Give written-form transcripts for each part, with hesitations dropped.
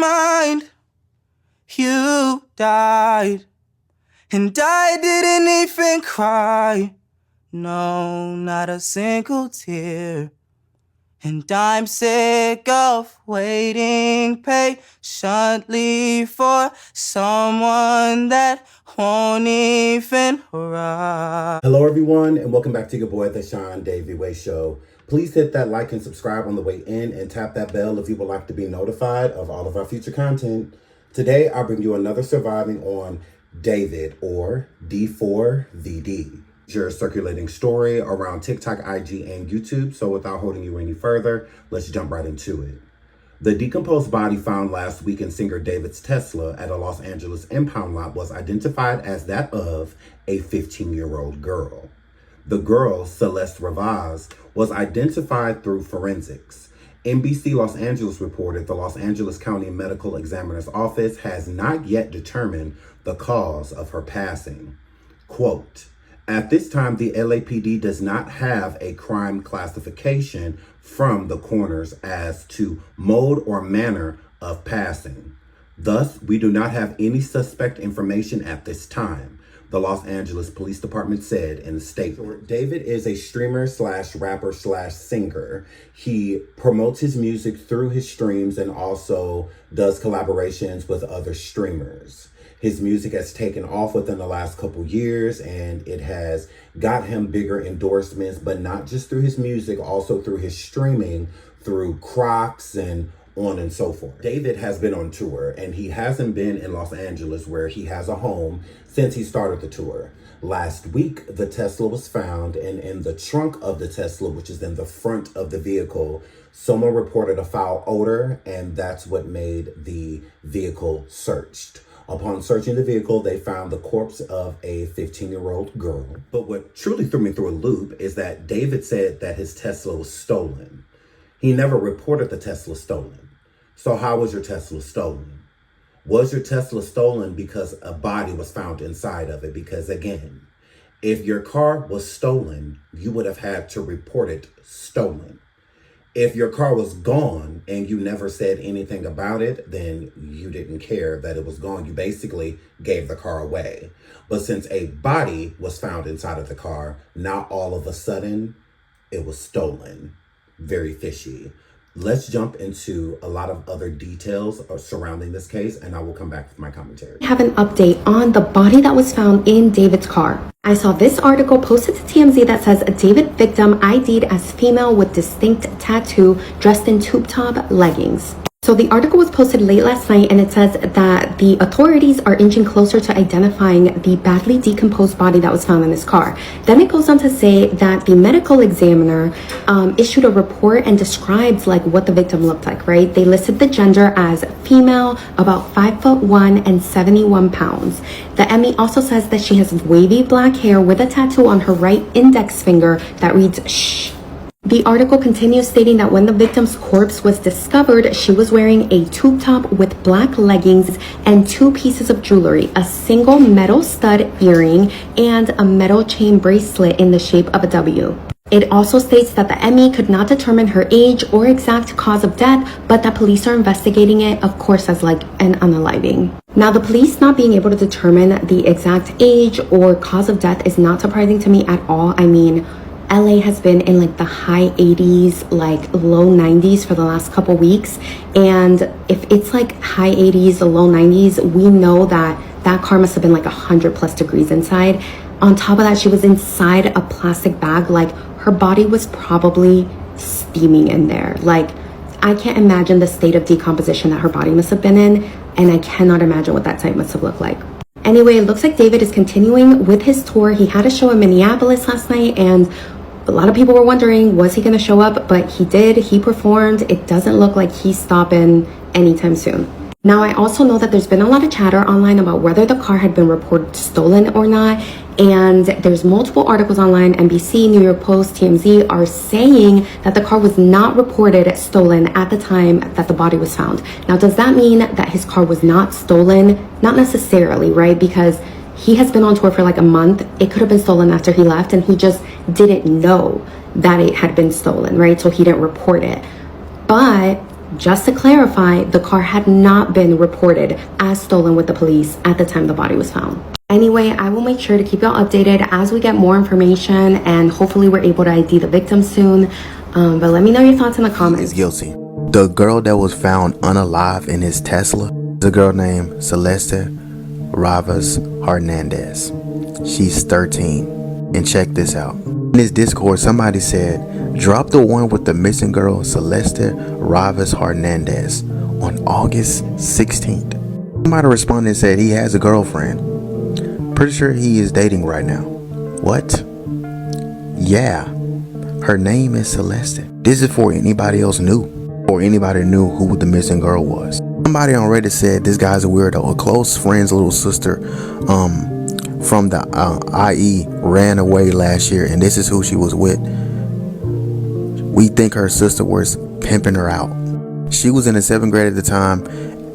mind. You died, and I didn't even cry. No, not a single tear. And I'm sick of waiting patiently for someone that won't even arrive. Hello everyone, and welcome back to your boy, The Sean Davey Way Show. Please hit that like and subscribe on the way in and tap that bell if you would like to be notified of all of our future content. Today, I'll bring you another surviving on David, or D4VD. Your circulating story around TikTok, IG, and YouTube. So without holding you any further, let's jump right into it. The decomposed body found last week in singer David's Tesla at a Los Angeles impound lot was identified as that of a 15-year-old girl. The girl, Celeste Ravaz, was identified through forensics. NBC Los Angeles reported the Los Angeles County Medical Examiner's Office has not yet determined the cause of her passing. Quote, "At this time, the LAPD does not have a crime classification from the coroners as to mode or manner of passing. Thus, we do not have any suspect information at this time," the Los Angeles Police Department said in a statement. David is a streamer / rapper / singer. He promotes his music through his streams and also does collaborations with other streamers. His music has taken off within the last couple years, and it has got him bigger endorsements, but not just through his music, also through his streaming, through Crocs and on and so forth. David has been on tour, and he hasn't been in Los Angeles, where he has a home, since he started the tour. Last week, the Tesla was found, and in the trunk of the Tesla, which is in the front of the vehicle, someone reported a foul odor, and that's what made the vehicle searched. Upon searching the vehicle, they found the corpse of a 15-year-old girl. But what truly threw me through a loop is that David said that his Tesla was stolen. He never reported the Tesla stolen. So how was your Tesla stolen? Was your Tesla stolen because a body was found inside of it? Because again, if your car was stolen, you would have had to report it stolen. If your car was gone and you never said anything about it, then you didn't care that it was gone. You basically gave the car away. But since a body was found inside of the car, now all of a sudden it was stolen. Very fishy. Let's jump into a lot of other details surrounding this case, and I will come back with my commentary. I have an update on the body that was found in David's car. I saw this article posted to TMZ that says a David victim ID'd as female with distinct tattoo dressed in tube top leggings. So the article was posted late last night, and it says that the authorities are inching closer to identifying the badly decomposed body that was found in his car. Then it goes on to say that the medical examiner issued a report and described like what the victim looked like, right? They listed the gender as female, about 5'1" and 71 pounds. The ME also says that she has wavy black hair with a tattoo on her right index finger that reads "shh." The article continues stating that when the victim's corpse was discovered, she was wearing a tube top with black leggings and 2 pieces of jewelry, a single metal stud earring, and a metal chain bracelet in the shape of a W. It also states that the ME could not determine her age or exact cause of death, but that police are investigating it, of course, as like an unaliving. Now, the police not being able to determine the exact age or cause of death is not surprising to me at all. I mean, LA has been in like the high 80s, like low 90s for the last couple weeks. And if it's like high 80s, low 90s, we know that that car must have been like 100+ degrees inside. On top of that, she was inside a plastic bag. Like her body was probably steaming in there. Like I can't imagine the state of decomposition that her body must have been in. And I cannot imagine what that site must have looked like. Anyway, it looks like David is continuing with his tour. He had a show in Minneapolis last night, and a lot of people were wondering, was he going to show up? But he did. He performed. It doesn't look like he's stopping anytime soon. Now, I also know that there's been a lot of chatter online about whether the car had been reported stolen or not. And there's multiple articles online, NBC, New York Post, TMZ, are saying that the car was not reported stolen at the time that the body was found. Now, does that mean that his car was not stolen? Not necessarily, right? Because he has been on tour for like a month. It could have been stolen after he left, and he just didn't know that it had been stolen, right? So he didn't report it. But Just to clarify, the car had not been reported as stolen with the police at the time the body was found. Anyway, I will make sure to keep y'all updated as we get more information, and hopefully we're able to ID the victim soon. But let me know your thoughts in the comments. Is guilty. The girl that was found unalive in his Tesla is a girl named Celeste Ravas Hernandez. She's 13. And check this out. In this Discord, somebody said, drop the one with the missing girl Celeste Ravas Hernandez on August 16th. Somebody responded and said he has a girlfriend. Pretty sure he is dating right now. What? Yeah. Her name is Celeste. This is for anybody else new, or anybody knew who the missing girl was. Somebody on Reddit said this guy's a weirdo. A close friend's little sister from the IE ran away last year, and this is who she was with. We think her sister was pimping her out. She was in the 7th grade at the time.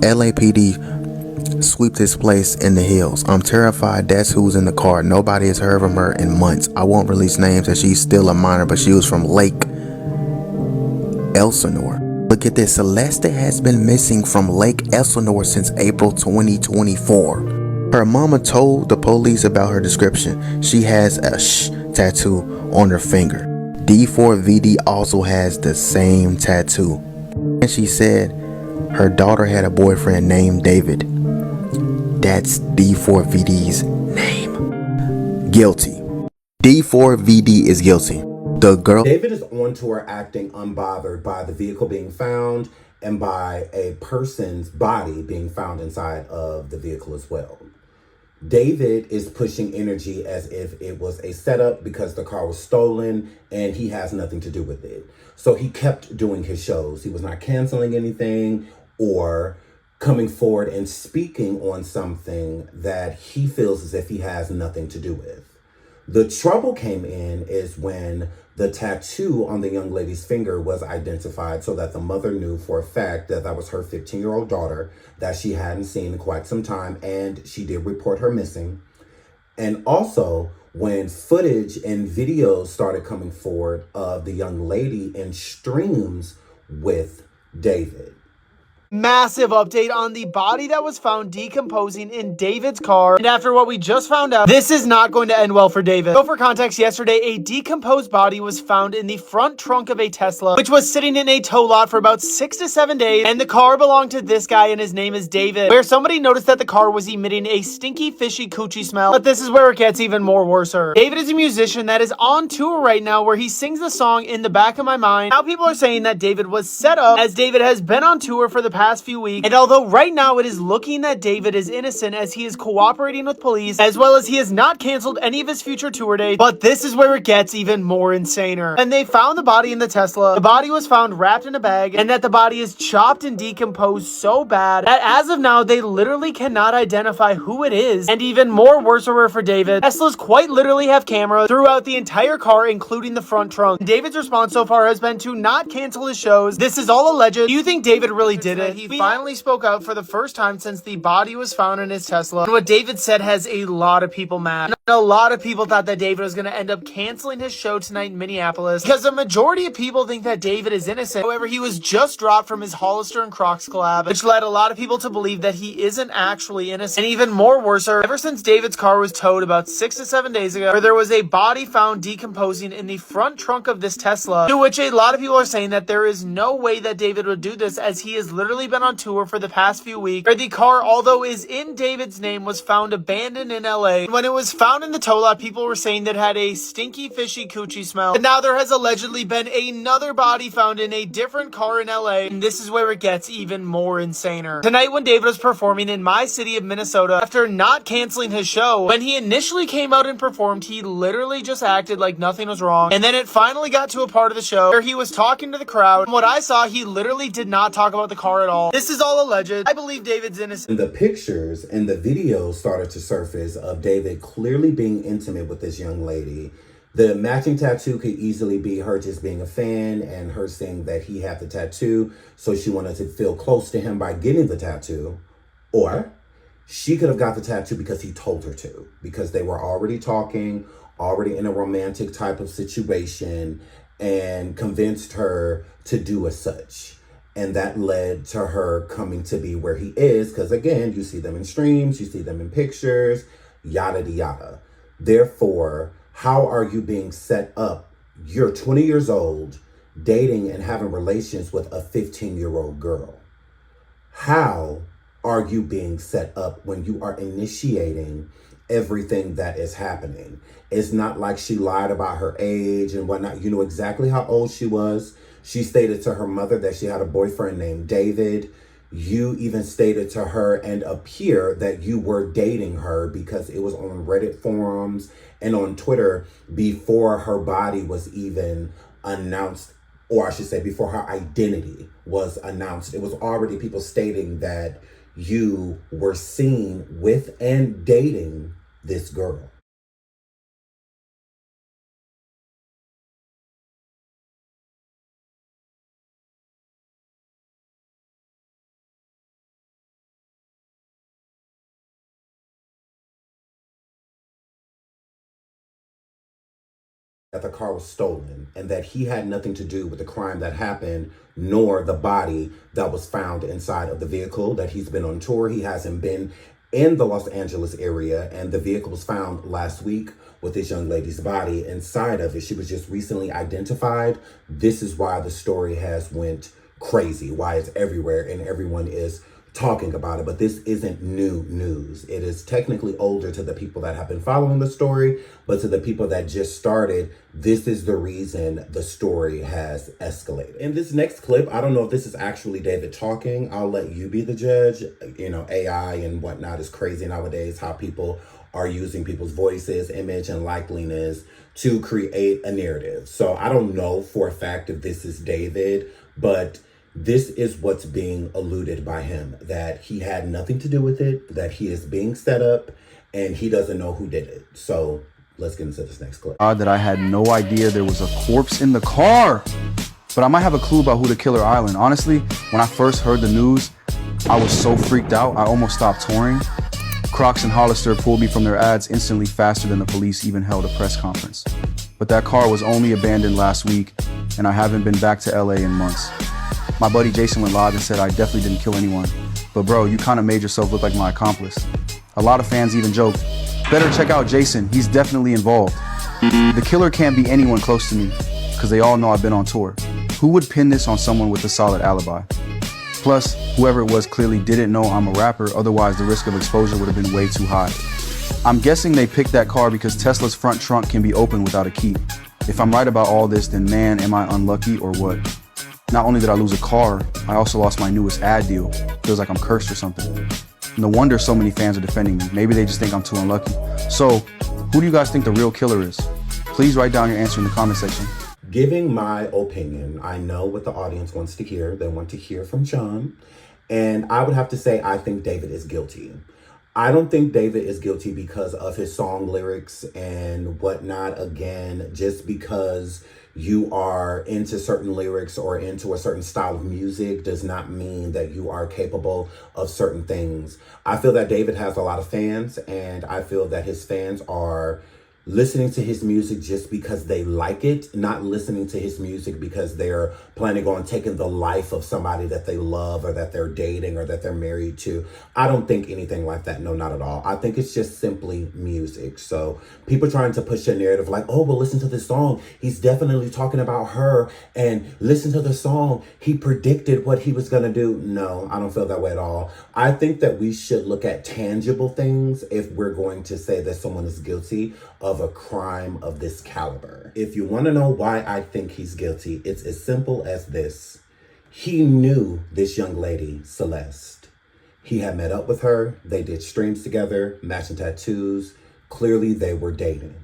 LAPD sweep this place in the hills. I'm terrified that's who's in the car. Nobody has heard from her in months. I won't release names as she's still a minor, but she was from Lake Elsinore. Look at this. Celeste has been missing from Lake Elsinore since April 2024. Her mama told the police about her description. She has a sh tattoo on her finger. D4VD also has the same tattoo. And she said her daughter had a boyfriend named David. That's D4VD's name. Guilty. D4VD is guilty. The girl. David is on tour acting unbothered by the vehicle being found and by a person's body being found inside of the vehicle as well. David is pushing energy as if it was a setup because the car was stolen and he has nothing to do with it. So he kept doing his shows. He was not canceling anything or coming forward and speaking on something that he feels as if he has nothing to do with. The trouble came in is when the tattoo on the young lady's finger was identified so that the mother knew for a fact that that was her 15-year-old daughter that she hadn't seen in quite some time, and she did report her missing. And also, when footage and videos started coming forward of the young lady in streams with David. Massive update on the body that was found decomposing in David's car. And after what we just found out, this is not going to end well for David. So for context, yesterday, a decomposed body was found in the front trunk of a Tesla, which was sitting in a tow lot for about 6 to 7 days. And the car belonged to this guy, and his name is David, where somebody noticed that the car was emitting a stinky, fishy coochie smell. But this is where it gets even more worser. David is a musician that is on tour right now, where he sings the song In the Back of My Mind. Now people are saying that David was set up, as David has been on tour for the past few weeks, and although right now it is looking that David is innocent as he is cooperating with police, as well as he has not canceled any of his future tour dates, but this is where it gets even more insaner. And they found the body in the Tesla. The body was found wrapped in a bag, and that the body is chopped and decomposed so bad that as of now they literally cannot identify who it is. And even more worser for David, Teslas quite literally have cameras throughout the entire car, including the front trunk. David's response so far has been to not cancel his shows. This is all alleged. Do you think David really did it? He finally spoke out for the first time since the body was found in his Tesla. And what David said has a lot of people mad. And a lot of people thought that David was going to end up canceling his show tonight in Minneapolis because the majority of people think that David is innocent. However, he was just dropped from his Hollister and Crocs collab, which led a lot of people to believe that he isn't actually innocent. And even more worser, ever since David's car was towed about 6 to 7 days ago, where there was a body found decomposing in the front trunk of this Tesla, to which a lot of people are saying that there is no way that David would do this, as he has literally been on tour for the past few weeks, where the car, although is in David's name, was found abandoned in LA. And when it was found in the tow lot, people were saying that it had a stinky, fishy coochie smell. And now there has allegedly been another body found in a different car in LA, and this is where it gets even more insaner. Tonight, when David was performing in my city of Minnesota, after not canceling his show, when he initially came out and performed, he literally just acted like nothing was wrong. And then it finally got to a part of the show where he was talking to the crowd. And what I saw, he literally did not talk about the car at all. This is all alleged. I believe David's innocent. The pictures and the videos started to surface of David clearly being intimate with this young lady. The matching tattoo could easily be her just being a fan and her saying that he had the tattoo, so she wanted to feel close to him by getting the tattoo. Or she could have got the tattoo because he told her to, because they were already talking, already in a romantic type of situation, and convinced her to do as such. And that led to her coming to be where he is. Because again, you see them in streams, you see them in pictures, yada, yada. Therefore, how are you being set up? You're 20 years old, dating and having relations with a 15-year-old girl. How are you being set up when you are initiating everything that is happening? It's not like she lied about her age and whatnot. You know exactly how old she was. She stated to her mother that she had a boyfriend named David. You even stated to her and a peer that you were dating her because it was on Reddit forums and on Twitter before her body was even announced, or I should say before her identity was announced. It was already people stating that you were seen with and dating this girl. That the car was stolen and that he had nothing to do with the crime that happened, nor the body that was found inside of the vehicle. That he's been on tour. He hasn't been in the Los Angeles area, and the vehicle was found last week with this young lady's body inside of it. She was just recently identified. This is why the story has went crazy, why it's everywhere and everyone is talking about it. But this isn't new news. It is technically older to the people that have been following the story, but to the people that just started, this is the reason the story has escalated. In this next clip, I don't know if this is actually David talking. I'll let you be the judge. You know, AI and whatnot is crazy nowadays, how people are using people's voices, image, and likeliness to create a narrative. So I don't know for a fact if this is David, but this is what's being alluded by him, that he had nothing to do with it, that he is being set up, and he doesn't know who did it. So let's get into this next clip. Odd that I had no idea there was a corpse in the car, but I might have a clue about who the killer island. Honestly, when I first heard the news, I was so freaked out, I almost stopped touring. Crocs and Hollister pulled me from their ads instantly, faster than the police even held a press conference. But that car was only abandoned last week, and I haven't been back to LA in months. My buddy Jason went live and said I definitely didn't kill anyone. But bro, you kind of made yourself look like my accomplice. A lot of fans even joked, better check out Jason, he's definitely involved. The killer can't be anyone close to me, because they all know I've been on tour. Who would pin this on someone with a solid alibi? Plus, whoever it was clearly didn't know I'm a rapper, otherwise the risk of exposure would have been way too high. I'm guessing they picked that car because Tesla's front trunk can be opened without a key. If I'm right about all this, then man, am I unlucky or what? Not only did I lose a car, I also lost my newest ad deal. Feels like I'm cursed or something. No wonder so many fans are defending me. Maybe they just think I'm too unlucky. So, who do you guys think the real killer is? Please write down your answer in the comment section. Giving my opinion, I know what the audience wants to hear. They want to hear from Sean. And I would have to say, I think David is guilty. I don't think David is guilty because of his song lyrics and whatnot. Again, just because you are into certain lyrics or into a certain style of music does not mean that you are capable of certain things. I feel that David has a lot of fans, and I feel that his fans are listening to his music just because they like it, not listening to his music because they're planning on taking the life of somebody that they love or that they're dating or that they're married to. I don't think anything like that. No, not at all. I think it's just simply music. So people trying to push a narrative like, oh, well, listen to this song. He's definitely talking about her, and listen to the song. He predicted what he was going to do. No, I don't feel that way at all. I think that we should look at tangible things if we're going to say that someone is guilty of a crime of this caliber. If you want to know why I think he's guilty, it's as simple as this. He knew this young lady, Celeste. He had met up with her. They did streams together, matching tattoos. Clearly, they were dating.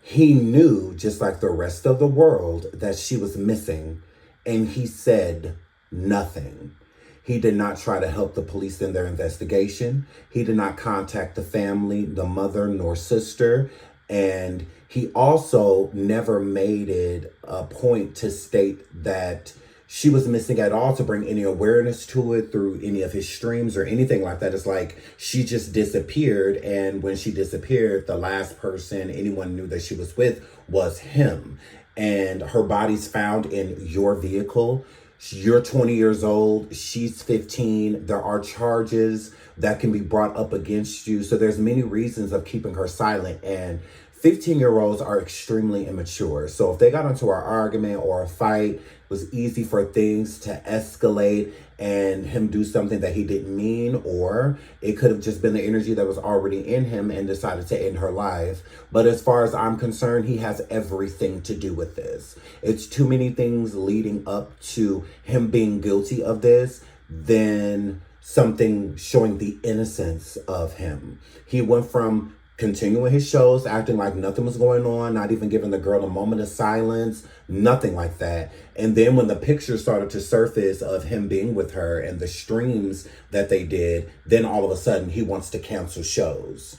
He knew, just like the rest of the world, that she was missing, and he said nothing. He did not try to help the police in their investigation. He did not contact the family, the mother nor sister. And he also never made it a point to state that she was missing at all, to bring any awareness to it through any of his streams or anything like that. It's like she just disappeared. And when she disappeared, the last person anyone knew that she was with was him. And her body's found in your vehicle. You're 20 years old, she's 15. There are charges that can be brought up against you. So there's many reasons of keeping her silent. And 15-year-olds are extremely immature. So if they got into an argument or a fight, it was easy for things to escalate and him do something that he didn't mean, or it could have just been the energy that was already in him and decided to end her life. But as far as I'm concerned, he has everything to do with this. It's too many things leading up to him being guilty of this than something showing the innocence of him. He went from continuing his shows, acting like nothing was going on, not even giving the girl a moment of silence, nothing like that. And then when the pictures started to surface of him being with her and the streams that they did, then all of a sudden he wants to cancel shows.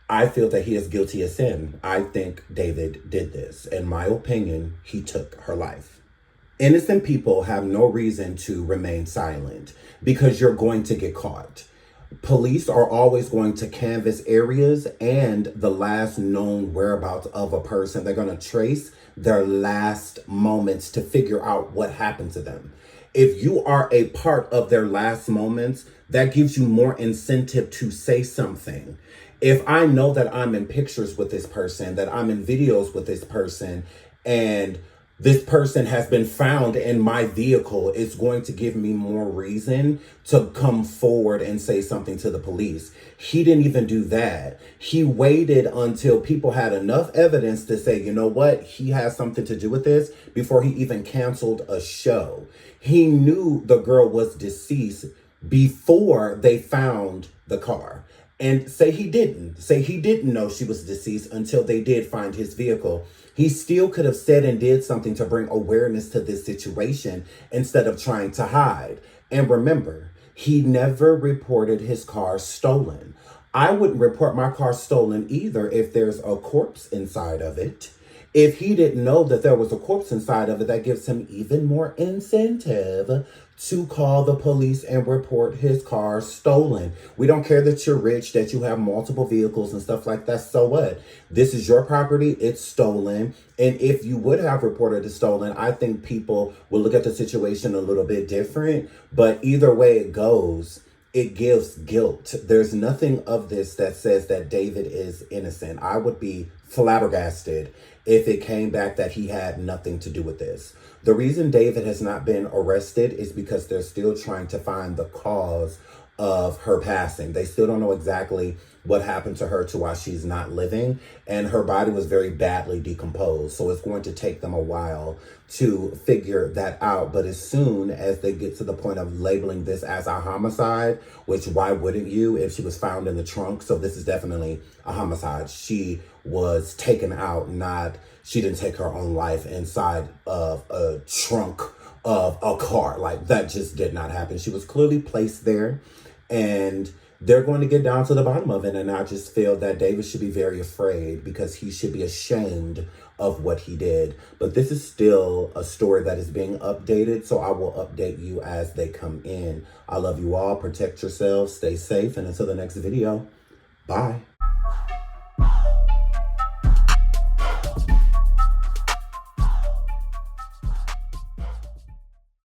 I feel that he is guilty of sin. I think David did this. In my opinion, he took her life. Innocent people have no reason to remain silent because you're going to get caught. Police are always going to canvass areas and the last known whereabouts of a person. They're going to trace their last moments to figure out what happened to them. If you are a part of their last moments, that gives you more incentive to say something. If I know that I'm in pictures with this person, that I'm in videos with this person, and this person has been found in my vehicle, it's going to give me more reason to come forward and say something to the police. He didn't even do that. He waited until people had enough evidence to say, you know what, he has something to do with this before he even canceled a show. He knew the girl was deceased before they found the car. And say he didn't know she was deceased until they did find his vehicle. He still could have said and did something to bring awareness to this situation instead of trying to hide. And remember, he never reported his car stolen. I wouldn't report my car stolen either if there's a corpse inside of it. If he didn't know that there was a corpse inside of it, that gives him even more incentive to call the police and report his car stolen. We don't care that you're rich, that you have multiple vehicles and stuff like that. So what? This is your property. It's stolen. And if you would have reported it stolen, I think people will look at the situation a little bit different. But either way it goes, it gives guilt. There's nothing of this that says that David is innocent. I would be flabbergasted if it came back that he had nothing to do with this. The reason David has not been arrested is because they're still trying to find the cause of her passing. They still don't know exactly what happened to her to why she's not living, and her body was very badly decomposed. So it's going to take them a while to figure that out. But as soon as they get to the point of labeling this as a homicide, which why wouldn't you if she was found in the trunk? So this is definitely a homicide. She was taken out, she didn't take her own life inside of a trunk of a car. Like, that just did not happen. She was clearly placed there, and they're going to get down to the bottom of it. And I just feel that David should be very afraid because he should be ashamed of what he did. But this is still a story that is being updated, so I will update you as they come in. I love you all. Protect yourselves. Stay safe. And until the next video, bye.